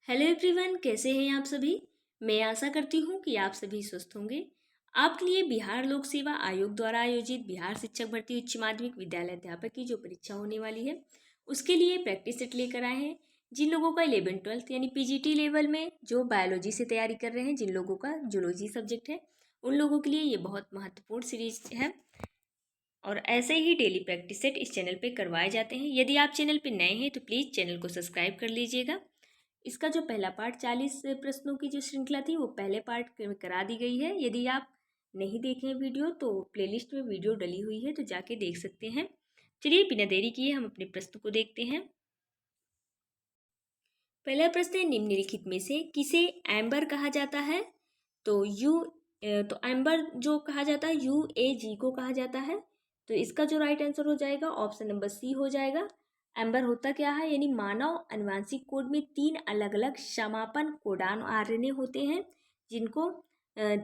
Hello everyone, कैसे हैं आप सभी। मैं आशा करती हूँ कि आप सभी स्वस्थ होंगे। आपके लिए बिहार लोक सेवा आयोग द्वारा आयोजित बिहार शिक्षक भर्ती उच्च माध्यमिक विद्यालय अध्यापक की जो परीक्षा होने वाली है उसके लिए प्रैक्टिस सेट लेकर आए हैं। जिन लोगों का 11th-12th यानी पीजीटी लेवल में जो बायोलॉजी से तैयारी कर रहे हैं, जिन लोगों का जूलॉजी सब्जेक्ट है, उन लोगों के लिए ये बहुत महत्वपूर्ण सीरीज है और ऐसे ही डेली प्रैक्टिस सेट इस चैनल पे करवाए जाते हैं। यदि आप चैनल पे नए हैं तो प्लीज़ चैनल को सब्सक्राइब कर लीजिएगा। इसका जो पहला पार्ट 40 प्रश्नों की जो श्रृंखला थी वो पहले पार्ट में करा दी गई है। यदि आप नहीं देखे हैं वीडियो तो प्लेलिस्ट में वीडियो डली हुई है, तो जाके देख सकते हैं। चलिए बिना देरी किए हम अपने प्रश्न को देखते हैं। पहला प्रश्न है, निम्नलिखित में से किसे एम्बर कहा जाता है। तो एम्बर जो कहा जाता है UAG को कहा जाता है। तो इसका जो राइट आंसर हो जाएगा ऑप्शन नंबर सी हो जाएगा। एम्बर होता क्या है, यानी मानव आनुवांशिक कोड में 3 अलग अलग समापन कोडान आरएनए होते हैं, जिनको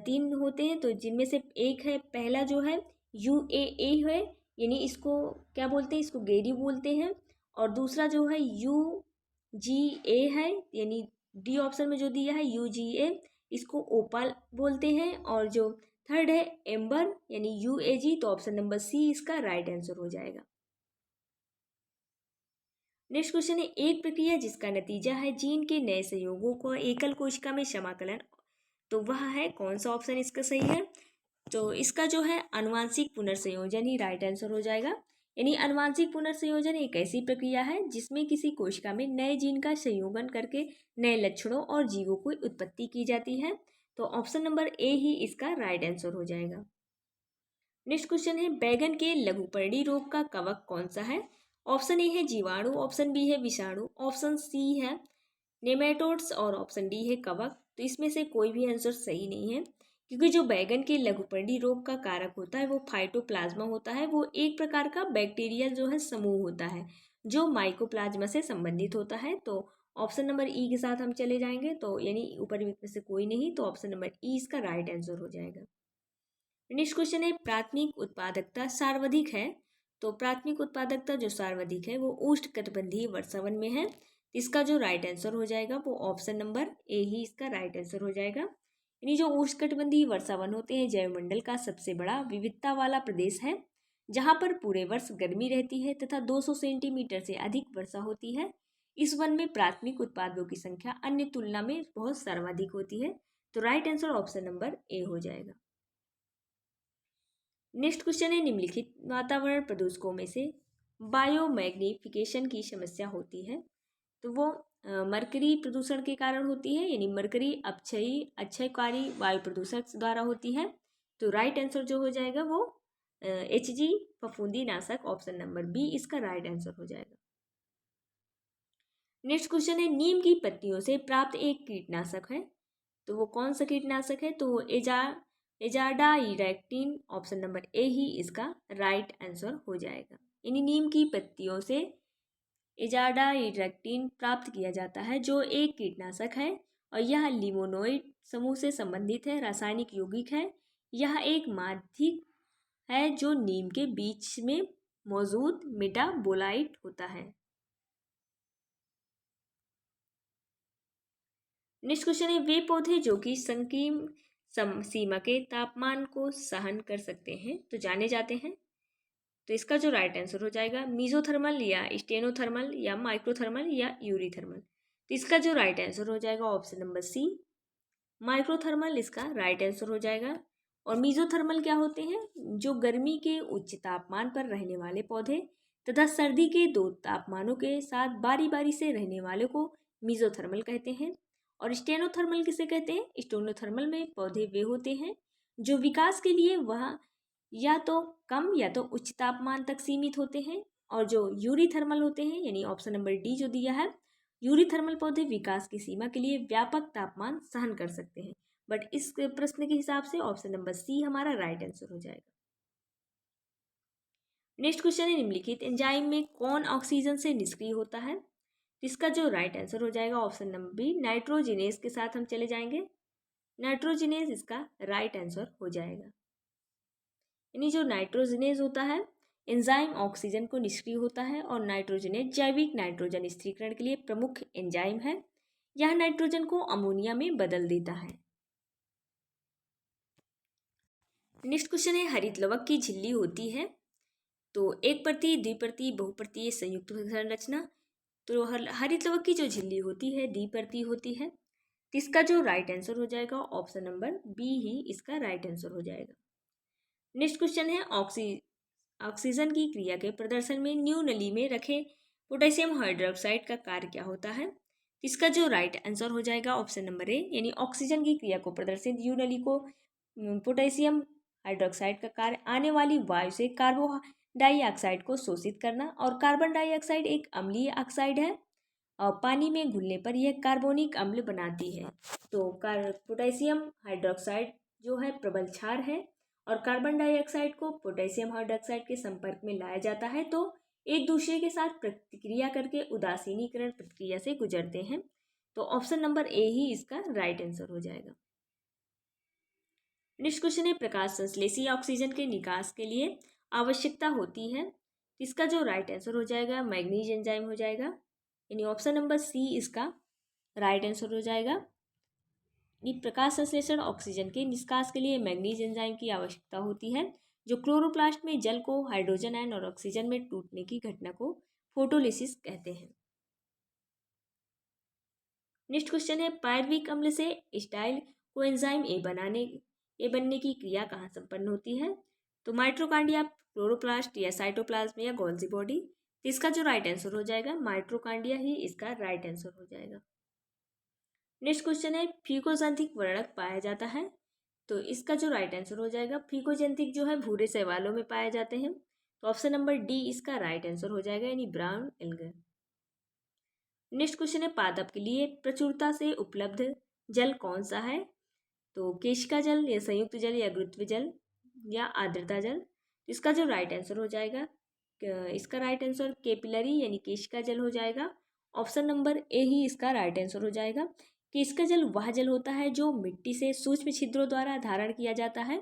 3 होते हैं। तो जिनमें से एक है, पहला जो है UAA है, यानी इसको क्या बोलते हैं, इसको गेरी बोलते हैं। और दूसरा जो है UGA है, यानी डी ऑप्शन में जो दिया है UGA, इसको ओपल बोलते हैं। और जो थर्ड है एम्बर यानी UAG, तो ऑप्शन नंबर सी इसका राइट आंसर हो जाएगा। नेक्स्ट क्वेश्चन है, एक प्रक्रिया जिसका नतीजा है जीन के नए संयोगों को एकल कोशिका में समाकलन, तो वह है कौन सा ऑप्शन इसका सही है। तो इसका जो है आनुवांशिक पुनर्संयोजन ही राइट आंसर हो जाएगा। यानी आनुवांशिक पुनर्संयोजन एक ऐसी प्रक्रिया है जिसमें किसी कोशिका में नए जीन का संयोजन करके नए लक्षणों और जीवों की उत्पत्ति की जाती है। तो ऑप्शन नंबर ए ही इसका राइट आंसर हो जाएगा। नेक्स्ट क्वेश्चन है, बैगन के लघुपर्णी रोग का कवक कौन सा है। ऑप्शन ए है जीवाणु, ऑप्शन बी है विषाणु, ऑप्शन सी है नेमेटोड्स और ऑप्शन डी है कवक। तो इसमें से कोई भी आंसर सही नहीं है, क्योंकि जो बैगन के लघुपर्णी रोग का कारक होता है वो फाइटोप्लाज्मा होता है। वो एक प्रकार का बैक्टीरिया जो है समूह होता है जो माइकोप्लाज्मा से संबंधित होता है। तो ऑप्शन नंबर ई के साथ हम चले जाएंगे, तो यानी ऊपर में से कोई नहीं, तो ऑप्शन नंबर ई इसका राइट आंसर हो जाएगा। नेक्स्ट क्वेश्चन है, प्राथमिक उत्पादकता सर्वाधिक है। तो प्राथमिक उत्पादकता जो सर्वाधिक है वो उष्णकटिबंधीय वर्षावन में है। इसका जो राइट आंसर हो जाएगा वो ऑप्शन नंबर ए ही इसका राइट आंसर हो जाएगा। यानी जो उष्णकटिबंधीय वर्षावन होते हैं जैवमंडल का सबसे बड़ा विविधता वाला प्रदेश है, जहाँ पर पूरे वर्ष गर्मी रहती है तथा 200 सेंटीमीटर से अधिक वर्षा होती है। इस वन में प्राथमिक उत्पादों की संख्या अन्य तुलना में बहुत सर्वाधिक होती है। तो राइट आंसर ऑप्शन नंबर ए हो जाएगा। नेक्स्ट क्वेश्चन है, निम्नलिखित वातावरण प्रदूषकों में से बायोमैग्निफिकेशन की समस्या होती है। तो वो मरकरी प्रदूषण के कारण होती है, यानी मरकरी अक्षयकारी वायु प्रदूषक द्वारा होती है। तो राइट आंसर जो हो जाएगा वो HG फफूंदी नाशक, ऑप्शन नंबर बी इसका राइट आंसर हो जाएगा। नेक्स्ट क्वेश्चन है, नीम की पत्तियों से प्राप्त एक कीटनाशक है। तो वो कौन सा कीटनाशक है, तो एजाडाइरेक्टिन, ऑप्शन नंबर ए ही इसका राइट आंसर हो जाएगा। यानी नीम की पत्तियों से एजाडाइरेक्टिन प्राप्त किया जाता है जो एक कीटनाशक है, और यह लिमोनोइड समूह से संबंधित है, रासायनिक यौगिक है। यह एक माध्यिक है जो नीम के बीच में मौजूद मेटाबोलाइट होता है। नेक्स्ट क्वेश्चन है, वे पौधे जो कि संकीर्ण सीमा के तापमान को सहन कर सकते हैं तो जाने जाते हैं। तो इसका जो राइट आंसर हो जाएगा मीजोथर्मल या स्टेनोथर्मल या माइक्रोथर्मल या यूरीथर्मल। तो इसका जो राइट आंसर हो जाएगा ऑप्शन नंबर सी माइक्रोथर्मल इसका राइट आंसर हो जाएगा। और मीजोथर्मल क्या होते हैं, जो गर्मी के उच्च तापमान पर रहने वाले पौधे तथा सर्दी के दो तापमानों के साथ बारी बारी से रहने वाले को मीजोथर्मल कहते हैं। और स्टेनोथर्मल किसे कहते हैं, स्टेनोथर्मल में पौधे वे होते हैं जो विकास के लिए वह या तो कम या तो उच्च तापमान तक सीमित होते हैं। और जो यूरीथर्मल होते हैं, यानी ऑप्शन नंबर डी जो दिया है, यूरीथर्मल पौधे विकास की सीमा के लिए व्यापक तापमान सहन कर सकते हैं। बट इस प्रश्न के हिसाब से ऑप्शन नंबर सी हमारा राइट आंसर हो जाएगा। नेक्स्ट क्वेश्चन है, निम्नलिखित एंजाइम में कौन ऑक्सीजन से निष्क्रिय होता है। इसका जो राइट आंसर हो जाएगा ऑप्शन नंबर बी नाइट्रोजिनेस के साथ हम चले जाएंगे। नाइट्रोजिनेस इसका राइट आंसर हो जाएगा। यानी जो नाइट्रोजिनेस होता है एंजाइम ऑक्सीजन को निष्क्रिय होता है, और नाइट्रोजनेज जैविक नाइट्रोजन स्थिरीकरण के लिए प्रमुख एंजाइम है। यह नाइट्रोजन को अमोनिया में बदल देता है। नेक्स्ट क्वेश्चन है, हरित लवक की झिल्ली होती है तो एक परतीय, द्विपरतीय, बहुपरतीय, संयुक्त संरचना। तो हरित लवक की जो झिल्ली होती है द्विपरतीय होती है। इसका जो राइट आंसर हो जाएगा ऑप्शन नंबर बी ही इसका राइट आंसर हो जाएगा। नेक्स्ट क्वेश्चन है, ऑक्सीजन की क्रिया के प्रदर्शन में न्यू नली में रखे पोटेशियम हाइड्रोक्साइड का कार्य क्या होता है। इसका जो राइट आंसर हो जाएगा ऑप्शन नंबर ए, यानी ऑक्सीजन की क्रिया को प्रदर्शित न्यू नली को पोटेशियम हाइड्रोक्साइड का कार्य आने वाली वायु से कार्बन डाइऑक्साइड को शोषित करना। और कार्बन डाइऑक्साइड एक अम्लीय ऑक्साइड है और पानी में घुलने पर यह कार्बोनिक अम्ल बनाती है। तो पोटेशियम हाइड्रोक्साइड जो है प्रबल क्षार है और कार्बन डाइऑक्साइड को पोटेशियम हाइड्रोक्साइड के संपर्क में लाया जाता है तो एक दूसरे के साथ प्रतिक्रिया करके उदासीनीकरण प्रक्रिया से गुजरते हैं। तो ऑप्शन नंबर ए ही इसका राइट आंसर हो जाएगा। नेक्स्ट क्वेश्चन है, प्रकाश संश्लेषी ऑक्सीजन के निकास के लिए आवश्यकता होती है। इसका जो राइट आंसर हो जाएगा मैग्नीज एंजाइम हो जाएगा, यानी ऑप्शन नंबर सी इसका राइट आंसर हो जाएगा। प्रकाश संश्लेषण ऑक्सीजन के निष्कास के लिए मैग्नीज एंजाइम की आवश्यकता होती है, जो क्लोरोप्लास्ट में जल को हाइड्रोजन आयन और ऑक्सीजन में टूटने की घटना को फोटोलिसिस कहते हैं। नेक्स्ट क्वेश्चन है, पायरुविक अम्ल से स्टाइल कोएंजाइम ए बनने की क्रिया कहाँ संपन्न होती है। तो माइटोकॉन्ड्रिया, क्लोरोप्लास्ट या साइटोप्लाज्म या गोल्जी बॉडी। इसका जो राइट आंसर हो जाएगा माइटोकॉन्ड्रिया ही इसका राइट आंसर हो जाएगा। नेक्स्ट क्वेश्चन है, फीकोजेंथिक वर्णक पाया जाता है तो इसका जो राइट आंसर हो जाएगा फीकोजेंथिक जो है भूरे शैवालों में पाए जाते हैं। तो ऑप्शन नंबर डी इसका राइट आंसर हो जाएगा, यानी ब्राउन एल्गे। नेक्स्ट क्वेश्चन है, पादप के लिए प्रचुरता से उपलब्ध जल कौन सा है। तो केशिका जल या संयुक्त जल या गुरुत्व जल या आर्द्रता जल। इसका जो राइट आंसर हो जाएगा इसका राइट आंसर कैपिलरी यानी केशिका जल हो जाएगा। ऑप्शन नंबर ए ही इसका राइट आंसर हो जाएगा। केशिका जल वह जल होता है जो मिट्टी से सूक्ष्म छिद्रों द्वारा धारण किया जाता है।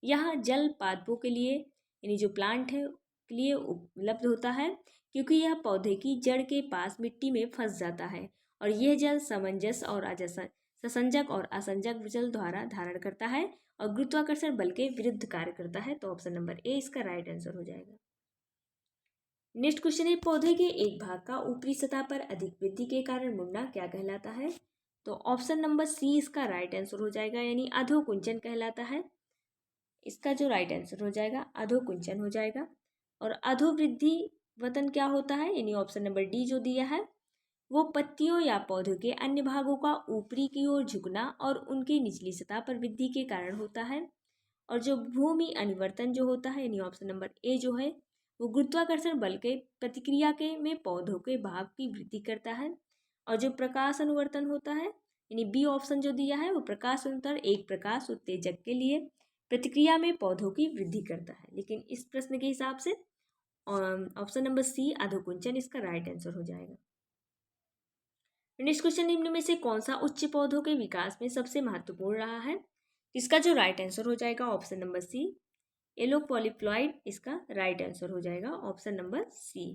यह जल पादपों के लिए यानी जो प्लांट है के लिए उपलब्ध होता है, क्योंकि यह पौधे की जड़ के पास मिट्टी में फंस जाता है और यह जल समंजस और ससंजक और असंजक जल द्वारा धारण करता है और गुरुत्वाकर्षण बल के विरुद्ध कार्य करता है। तो ऑप्शन नंबर ए इसका राइट आंसर हो जाएगा। नेक्स्ट क्वेश्चन है, पौधे के एक भाग का ऊपरी सतह पर अधिक वृद्धि के कारण मुड़ना क्या कहलाता है। तो ऑप्शन नंबर सी इसका राइट आंसर हो जाएगा, यानी अधोकुंचन कहलाता है। इसका जो राइट आंसर हो जाएगा अधोकुंचन हो जाएगा। और अधोवृद्धि वतन क्या होता है, यानी ऑप्शन नंबर डी जो दिया है वो पत्तियों या पौधों के अन्य भागों का ऊपरी की ओर झुकना और उनकी निचली सतह पर वृद्धि के कारण होता है। और जो भूमि अनिवर्तन जो होता है, यानी ऑप्शन नंबर ए जो है वो गुरुत्वाकर्षण बल के प्रतिक्रिया के में पौधों के भाग की वृद्धि करता है। और जो प्रकाश अनुवर्तन होता है, यानी बी ऑप्शन जो दिया है वो प्रकाश अनुवर्तन एक प्रकाश उत्तेजक के लिए प्रतिक्रिया में पौधों की वृद्धि करता है। लेकिन इस प्रश्न के हिसाब से ऑप्शन नंबर सी अधोकुंचन इसका राइट आंसर हो जाएगा। नेक्स्ट क्वेश्चन, निम्न में से कौन सा उच्च पौधों के विकास में सबसे महत्वपूर्ण रहा है। इसका जो राइट आंसर हो जाएगा option number C yellow polyploid इसका राइट आंसर हो जाएगा ऑप्शन नंबर सी।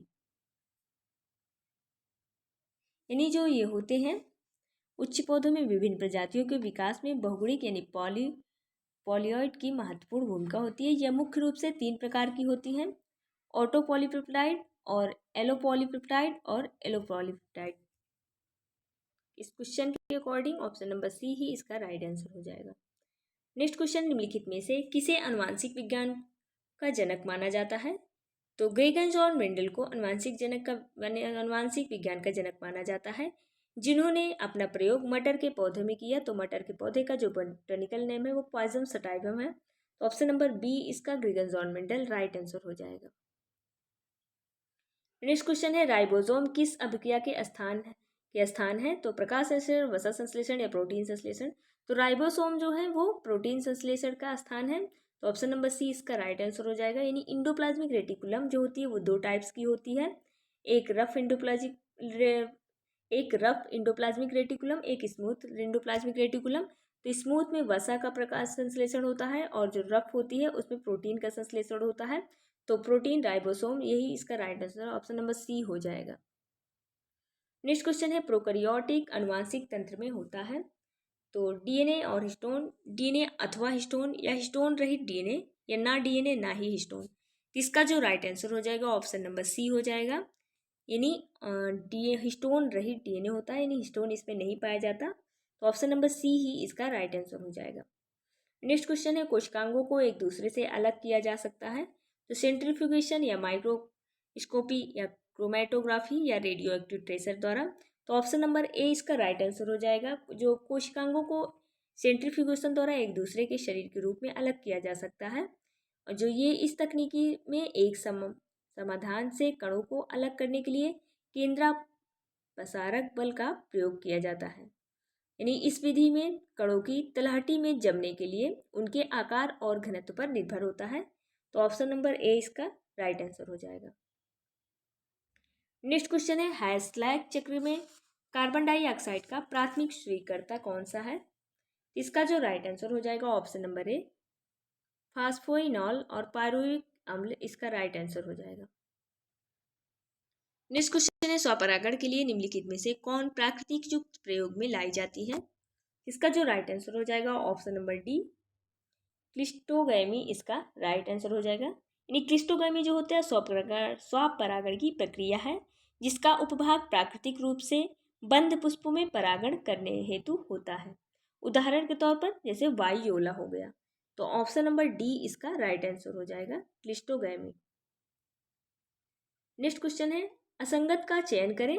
यानी जो ये होते हैं उच्च पौधों में विभिन्न प्रजातियों के विकास में बहुगुणिक यानी पॉलीओइड की महत्वपूर्ण भूमिका होती है। यह मुख्य रूप से 3 प्रकार की होती हैं, ऑटो पॉलीपेप्टाइड और एलो पॉलीपेप्टाइड और एलो पॉलीपेप्टाइड। इस क्वेश्चन के अकॉर्डिंग ऑप्शन नंबर सी ही इसका राइट आंसर हो जाएगा। नेक्स्ट क्वेश्चन, निम्नलिखित में से किसे आनुवांशिक विज्ञान का जनक माना जाता है। तो ग्रेगन जॉन मेंडल को आनुवांशिक विज्ञान का जनक माना जाता है, जिन्होंने अपना प्रयोग मटर के पौधे में किया। तो मटर के पौधे का जो बॉटनिकल नेम है वो पॉयजम सटाइवम है। तो ऑप्शन नंबर बी इसका ग्रेगन जॉन मेंडल राइट आंसर हो जाएगा। नेक्स्ट क्वेश्चन है, राइबोसोम किस अभिक्रिया के स्थान है। तो प्रकाश संश्लेषण, वसा संश्लेषण या प्रोटीन संश्लेषण। तो राइबोसोम जो है वो प्रोटीन संश्लेषण का स्थान है। तो ऑप्शन नंबर सी इसका राइट आंसर हो जाएगा। यानी इंडोप्लाज्मिक रेटिकुलम जो होती है वो 2 टाइप्स की होती है, एक रफ इंडोप्लाज्मिक रेटिकुलम, एक स्मूथ इंडोप्लाज्मिक रेटिकुलम। तो स्मूथ में वसा का प्रकाश संश्लेषण होता है और जो रफ होती है उसमें प्रोटीन का संश्लेषण होता है। तो प्रोटीन राइबोसोम यही इसका right answer option number C हो जाएगा। नेक्स्ट क्वेश्चन है प्रोकैरियोटिक अनुवांशिक तंत्र में होता है तो डीएनए और हिस्टोन, डीएनए अथवा हिस्टोन या हिस्टोन रहित डीएनए या ना डीएनए ना ही हिस्टोन। इसका जो राइट आंसर हो जाएगा ऑप्शन नंबर सी हो जाएगा, यानी हिस्टोन रहित डीएनए होता है, यानी हिस्टोन इसमें नहीं पाया जाता, तो ऑप्शन नंबर सी ही इसका राइट आंसर हो जाएगा। नेक्स्ट क्वेश्चन है कोशिकांगों को एक दूसरे से अलग किया जा सकता है तो सेंट्रीफ्यूगेशन या माइक्रोस्कोपी या क्रोमेटोग्राफी या रेडियो एक्टिव ट्रेसर द्वारा, तो ऑप्शन नंबर ए इसका राइट आंसर हो जाएगा। जो कोशिकांगों को सेंट्रीफ्यूगेशन द्वारा एक दूसरे के शरीर के रूप में अलग किया जा सकता है, और जो ये इस तकनीकी में एक समाधान से कणों को अलग करने के लिए केंद्रापसारक बल का प्रयोग किया जाता है, यानी इस विधि में कणों की तलहटी में जमने के लिए उनके आकार और घनत्व पर निर्भर होता है, तो ऑप्शन नंबर ए इसका राइट आंसर हो जाएगा। नेक्स्ट क्वेश्चन है हैसलैक चक्र में कार्बन डाइऑक्साइड का प्राथमिक स्वीकर्ता कौन सा है। इसका जो राइट आंसर हो जाएगा ऑप्शन नंबर ए फास्फोइनॉल और पायरुविक अम्ल इसका राइट आंसर हो जाएगा। नेक्स्ट क्वेश्चन है स्वपरागण के लिए निम्नलिखित में से कौन प्राकृतिक युक्त प्रयोग में लाई जाती है। इसका जो राइट आंसर हो जाएगा ऑप्शन नंबर डी क्लिस्टोगैमी इसका राइट आंसर हो जाएगा, यानी क्लिस्टोगैमी जो होता है स्वपरागण की प्रक्रिया है जिसका उपभाग प्राकृतिक रूप से बंद पुष्पों में परागण करने हेतु होता है। उदाहरण के तौर पर जैसे वाइयोला हो गया, तो ऑप्शन नंबर डी इसका राइट आंसर हो जाएगा क्लिस्टोगैमी। नेक्स्ट क्वेश्चन है असंगत का चयन करें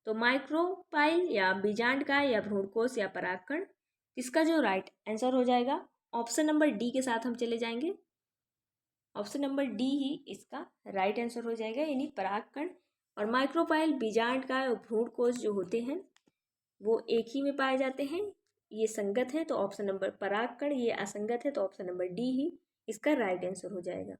तो माइक्रोपाइल या बीजांडकाय या भ्रूणकोश या परागकण, इसका जो राइट आंसर हो जाएगा ऑप्शन नंबर डी के साथ हम चले जाएंगे। ऑप्शन नंबर डी ही इसका राइट आंसर हो जाएगा, यानी परागकण और माइक्रोपाइल बीजांडकाय और भ्रूणकोश जो होते हैं वो एक ही में पाए जाते हैं, ये संगत है तो ऑप्शन नंबर परागकण, ये असंगत है तो ऑप्शन नंबर डी ही इसका राइट आंसर हो जाएगा।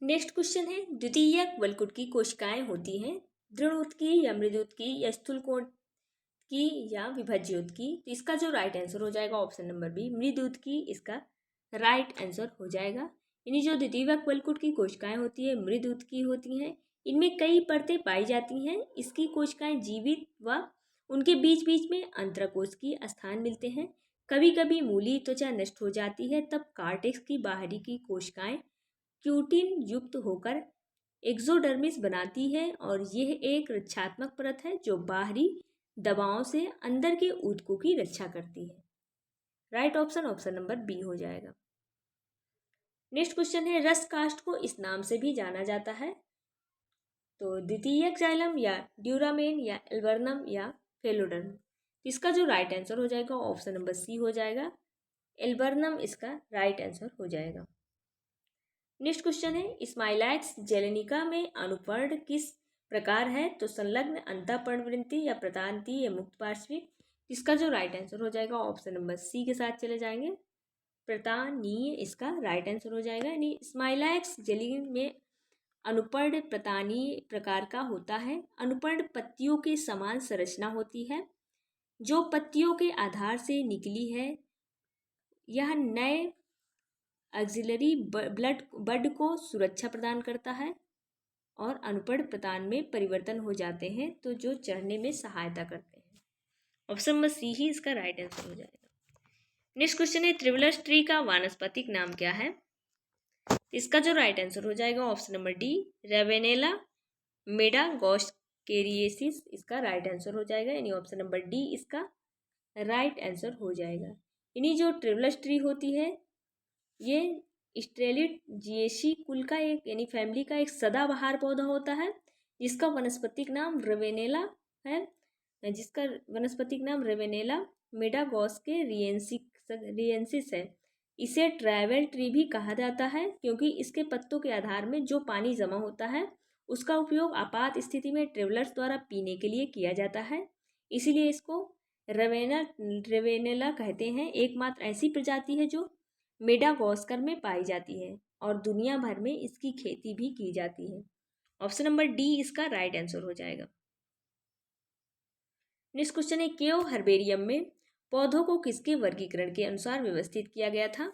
नेक्स्ट क्वेश्चन है द्वितीयक वलकुट की कोशिकाएं होती हैं दृढ़ या मृदुत्की या स्थूलकोटकी या विभज्योत्की, तो इसका जो राइट आंसर हो जाएगा ऑप्शन नंबर बी मृदुत्की इसका राइट आंसर हो जाएगा। यानी जो द्वितीयक वलकुट की कोशिकाएं होती है मृदुत्की होती हैं, इनमें कई परतें पाई जाती हैं। इसकी कोशिकाएं जीवित व उनके बीच बीच में अंतरकोश की स्थान मिलते हैं। कभी कभी मूली त्वचा नष्ट हो जाती है तब कार्टेक्स की बाहरी की कोशिकाएं क्यूटिन युक्त होकर एक्सोडर्मिस बनाती है और यह एक रक्षात्मक परत है जो बाहरी दबावों से अंदर के ऊतकों की रक्षा करती है। Right option option number B हो जाएगा। नेक्स्ट क्वेश्चन है रस काष्ठ को इस नाम से भी जाना जाता है तो द्वितीयक जाइलम या ड्यूरामेन या एल्बर्नम या फेलोडर्म, इसका जो राइट आंसर हो जाएगा ऑप्शन नंबर सी हो जाएगा, एल्बर्नम इसका राइट आंसर हो जाएगा। नेक्स्ट क्वेश्चन है स्माइलैक्स जेलेनिका में अनुपर्ण किस प्रकार है तो संलग्न अंतःपर्णवृत्ति या प्रतांती या मुक्त पार्श्विक, इसका जो राइट आंसर हो जाएगा ऑप्शन नंबर सी के साथ चले जाएंगे, प्रतानीय इसका राइट आंसर हो जाएगा। यानी स्माइलैक्स जेलिन में अनुपर्ण प्रतानीय प्रकार का होता है। अनुपर्ण पत्तियों के समान संरचना होती है जो पत्तियों के आधार से निकली है। यह नए ऑक्सिलरी बड को सुरक्षा प्रदान करता है और अनुपर्ण प्रतान में परिवर्तन हो जाते हैं तो जो चढ़ने में सहायता करते हैं। ऑप्शन नंबर सी ही इसका राइट आंसर हो जाएगा। नेक्स्ट क्वेश्चन है ट्रिवलस ट्री का वानस्पतिक नाम क्या है, इसका जो राइट आंसर हो जाएगा ऑप्शन नंबर डी रेवेनेला मेडागोस्केरिएसिस इसका राइट आंसर हो जाएगा, यानी ऑप्शन नंबर डी इसका राइट आंसर हो जाएगा। यानी जो ट्रिवलस ट्री होती है ये स्ट्रेलिजिएसी कुल का एक यानी फैमिली का एक सदाबहार पौधा होता है जिसका वनस्पतिक नाम रेवेनेला है, जिसका वनस्पतिक नाम रेवेनेला मेडागोस्केरिएंसिस है। इसे ट्रैवल ट्री भी कहा जाता है क्योंकि इसके पत्तों के आधार में जो पानी जमा होता है उसका उपयोग आपात स्थिति में ट्रेवलर्स द्वारा पीने के लिए किया जाता है, इसीलिए इसको रेवेनेला कहते हैं। एकमात्र ऐसी प्रजाति है जो मेडागास्कर में पाई जाती है और दुनिया भर में इसकी खेती भी की जाती है। ऑप्शन नंबर डी इसका राइट आंसर हो जाएगा। नेक्स्ट क्वेश्चन है केओ हर्बेरियम में पौधों को किसके वर्गीकरण के अनुसार व्यवस्थित किया गया था,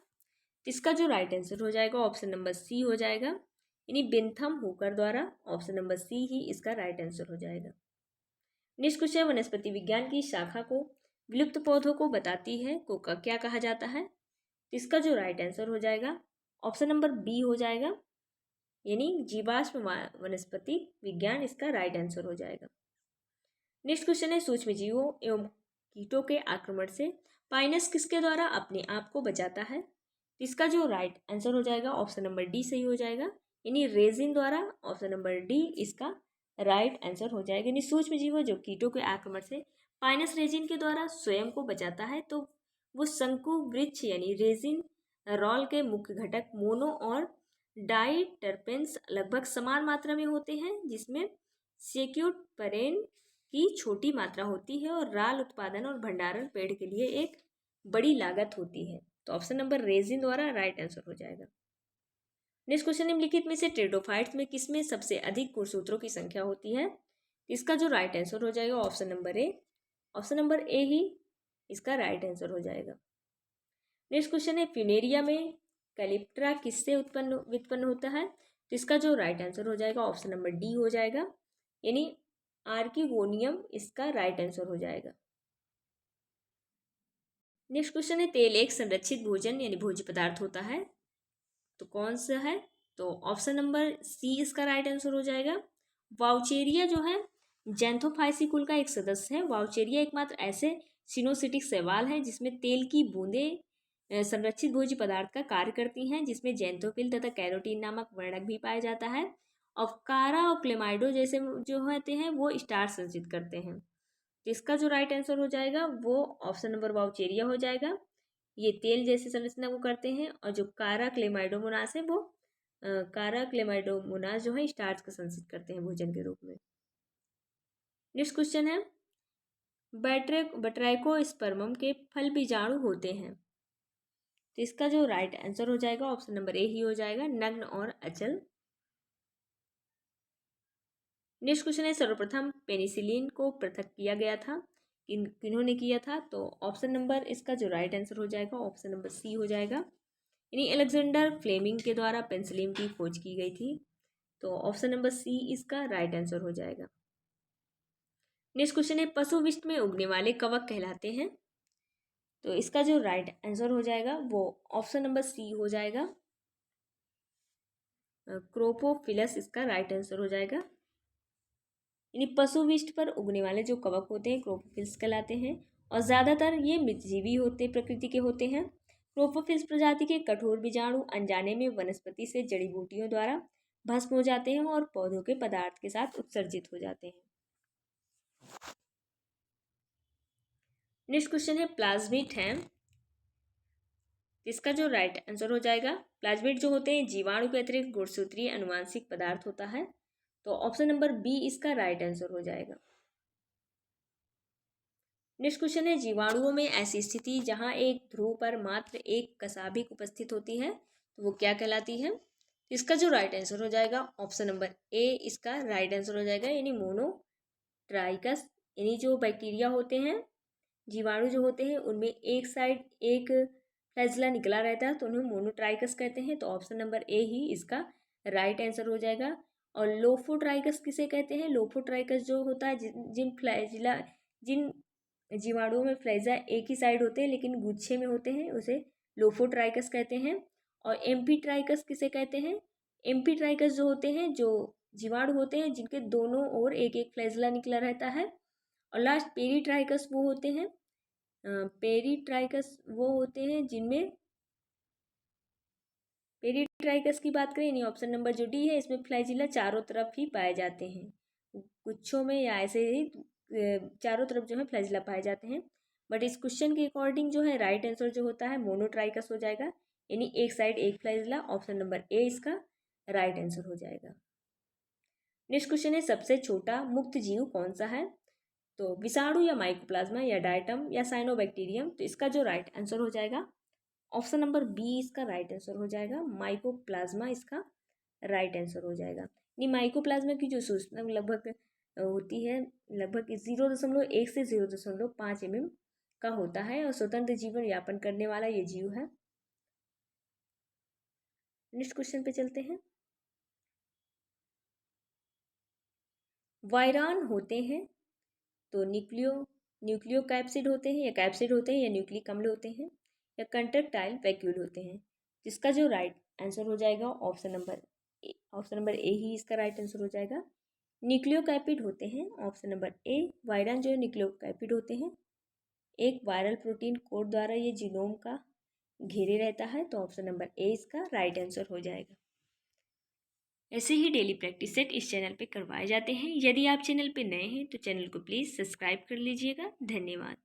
इसका जो राइट आंसर हो जाएगा ऑप्शन नंबर सी हो जाएगा, यानी बेंथम हुकर द्वारा। ऑप्शन नंबर सी ही इसका राइट आंसर हो जाएगा। नेक्स्ट क्वेश्चन है, वनस्पति विज्ञान की शाखा को विलुप्त पौधों को बताती है को क्या कहा जाता है? इसका जो राइट आंसर हो जाएगा ऑप्शन नंबर बी हो जाएगा, यानी जीवाश्म वनस्पति विज्ञान इसका राइट आंसर हो जाएगा। नेक्स्ट क्वेश्चन है, सूक्ष्म जीवों एवं कीटों के आक्रमण से पाइनस किसके द्वारा अपने आप को बचाता है? इसका जो राइट आंसर हो जाएगा ऑप्शन नंबर डी सही हो जाएगा, यानी रेजिन द्वारा। ऑप्शन नंबर डी इसका राइट आंसर हो जाएगा, यानी सूक्ष्म जीवों जो कीटों के आक्रमण से पाइनस रेजिन के द्वारा स्वयं को बचाता है, तो वो शंकु वृक्ष यानी रेजिन रॉल के मुख्य घटक मोनो और डाई टर्पेंस लगभग समान मात्रा में होते हैं, जिसमें सेक्यूटपरेन की छोटी मात्रा होती है और राल उत्पादन और भंडारण पेड़ के लिए एक बड़ी लागत होती है। तो ऑप्शन नंबर रेजिन द्वारा राइट आंसर हो जाएगा। नेक्स्ट क्वेश्चन, निम्नलिखित में से टेरिडोफाइट्स में किसमें सबसे अधिक गुणसूत्रों की संख्या होती है? इसका जो राइट आंसर हो जाएगा option number A. Option number A ही इसका राइट आंसर हो जाएगा। नेक्स्ट क्वेश्चन है, फ्यूनेरिया में कैलिप्ट्रा किससे उत्पन्न होता है? तो इसका जो राइट आंसर हो जाएगा ऑप्शन नंबर डी हो जाएगा, यानी आर्किगोनियम इसका राइट आंसर हो जाएगा। नेक्स्ट क्वेश्चन है, तेल एक संरक्षित भोजन यानी भोज्य पदार्थ होता है, तो कौन सा है? तो ऑप्शन नंबर सी इसका राइट आंसर हो जाएगा। वाउचेरिया जो है जैंथोफाइसी कुल का एक सदस्य है। वाउचेरिया एकमात्र ऐसे सिनोसिटिक शैवाल है जिसमें तेल की बूंदें संरक्षित भोज्य पदार्थ का कार्य करती हैं, जिसमें जैंथोफिल तथा कैरोटीन नामक वर्णक भी पाया जाता है। और कारा और क्लेमाइडो जैसे जो होते हैं वो स्टार्च संचित करते हैं। इसका जो राइट आंसर हो जाएगा वो ऑप्शन नंबर वाउचेरिया हो जाएगा। ये तेल जैसे संरचना को करते हैं, और जो कारा क्लेमाइडोमोनास है वो कारा क्लेमाइडोमोनास जो है स्टार्च का संचित करते हैं भोजन के रूप में। नेक्स्ट क्वेश्चन है, बट्राइकोस्पर्मम के फल बीजाणु होते हैं, तो इसका जो राइट आंसर हो जाएगा ऑप्शन नंबर ए ही हो जाएगा, नग्न और अचल। नेक्स्ट क्वेश्चन है, सर्वप्रथम पेनिसिलिन को पृथक किया गया था, किन्होंने किया था? तो ऑप्शन नंबर इसका जो राइट आंसर हो जाएगा ऑप्शन नंबर सी हो जाएगा, यानी अलेक्जेंडर फ्लेमिंग के द्वारा पेनिसिलिन की खोज की गई थी। तो ऑप्शन नंबर सी इसका राइट आंसर हो जाएगा। नेक्स्ट क्वेश्चन है, पशु विष्ट में उगने वाले कवक कहलाते हैं, तो इसका जो राइट आंसर हो जाएगा वो ऑप्शन नंबर सी हो जाएगा, क्रोपोफिलस इसका राइट आंसर हो जाएगा। यानी पशु विष्ट पर उगने वाले जो कवक होते हैं क्रोपोफिल्स कहलाते हैं, और ज़्यादातर ये मृतजीवी होते प्रकृति के होते हैं। क्रोपोफिल्स प्रजाति के कठोर बीजाणु अनजाने में वनस्पति से जड़ी बूटियों द्वारा भस्म हो जाते हैं और पौधों के पदार्थ के साथ उत्सर्जित हो जाते हैं। नेक्स्ट क्वेश्चन है, प्लाज्मिड है, इसका जो राइट आंसर हो जाएगा, प्लाज्मिड जो होते हैं जीवाणु के अतिरिक्त गुणसूत्रीय अनुवांशिक पदार्थ होता है, तो ऑप्शन नंबर बी इसका राइट आंसर हो जाएगा। नेक्स्ट क्वेश्चन है, जीवाणुओं में ऐसी स्थिति जहां एक ध्रुव पर मात्र एक कसाभिक उपस्थित होती है, तो वो क्या कहलाती है? इसका जो राइट आंसर हो जाएगा ऑप्शन नंबर ए इसका राइट आंसर हो जाएगा, यानी मोनोट्राइकस। यानी जो बैक्टीरिया होते हैं, जीवाणु जो होते हैं, उनमें एक साइड एक फ्लैजिला निकला रहता है, तो उन्हें मोनोट्राइकस कहते हैं। तो ऑप्शन नंबर ए ही इसका राइट आंसर हो जाएगा। और लोफोट्राइकस किसे कहते हैं? लोफोट्राइकस जो होता है जिन जीवाणुओं में फ्लैजा एक ही साइड होते हैं लेकिन गुच्छे में होते हैं, उसे लोफोट्राइकस कहते हैं। और एम्फीट्राइकस किसे कहते हैं? एम्फीट्राइकस जो होते हैं, जो जीवाणु होते हैं जिनके दोनों ओर एक एक फ्लैजिला निकला रहता है। और लास्ट पेरीट्राइकस वो होते हैं, पेरीट्राइकस वो होते हैं जिनमें, पेरीट्राइकस की बात करें, यानी ऑप्शन नंबर जो डी है, इसमें फ्लैजिला चारों तरफ ही पाए जाते हैं, गुच्छों में या ऐसे ही चारों तरफ जो है फ्लैजिला पाए जाते हैं। बट इस क्वेश्चन के अकॉर्डिंग जो है राइट आंसर जो होता है मोनोट्राइकस हो जाएगा, यानी एक साइड एक फ्लैजिला। ऑप्शन नंबर ए इसका राइट आंसर हो जाएगा। नेक्स्ट क्वेश्चन है, सबसे छोटा मुक्त जीव कौन सा है? तो विषाणु या माइकोप्लाज्मा या डायटम या साइनोबैक्टीरियम, तो इसका जो राइट आंसर हो जाएगा ऑप्शन नंबर बी इसका राइट आंसर हो जाएगा, माइकोप्लाज्मा इसका राइट आंसर हो जाएगा। नहीं, माइकोप्लाज्मा की जो सूचना लगभग होती है लगभग 0.1 से 0.5 mm का होता है, और स्वतंत्र जीवन यापन करने वाला ये जीव है। नेक्स्ट क्वेश्चन पे चलते हैं। वायरान होते हैं, तो न्यूक्लियोकैप्सिड होते हैं या कैप्सिड होते हैं या न्यूक्लिक अम्ल होते हैं या कंट्रैक्टाइल वैक्यूल होते हैं, जिसका जो राइट आंसर हो जाएगा ऑप्शन नंबर ए ही इसका राइट आंसर हो जाएगा। न्यूक्लियोकैपिड होते हैं ऑप्शन नंबर ए। वायरन जो न्यूक्लियोकैपिड होते हैं, एक वायरल प्रोटीन कोड द्वारा ये जीनोम का घेरे रहता है, तो ऑप्शन नंबर ए इसका राइट आंसर हो जाएगा। ऐसे ही डेली प्रैक्टिस सेट इस चैनल पे करवाए जाते हैं। यदि आप चैनल पे नए हैं तो चैनल को प्लीज़ सब्सक्राइब कर लीजिएगा। धन्यवाद।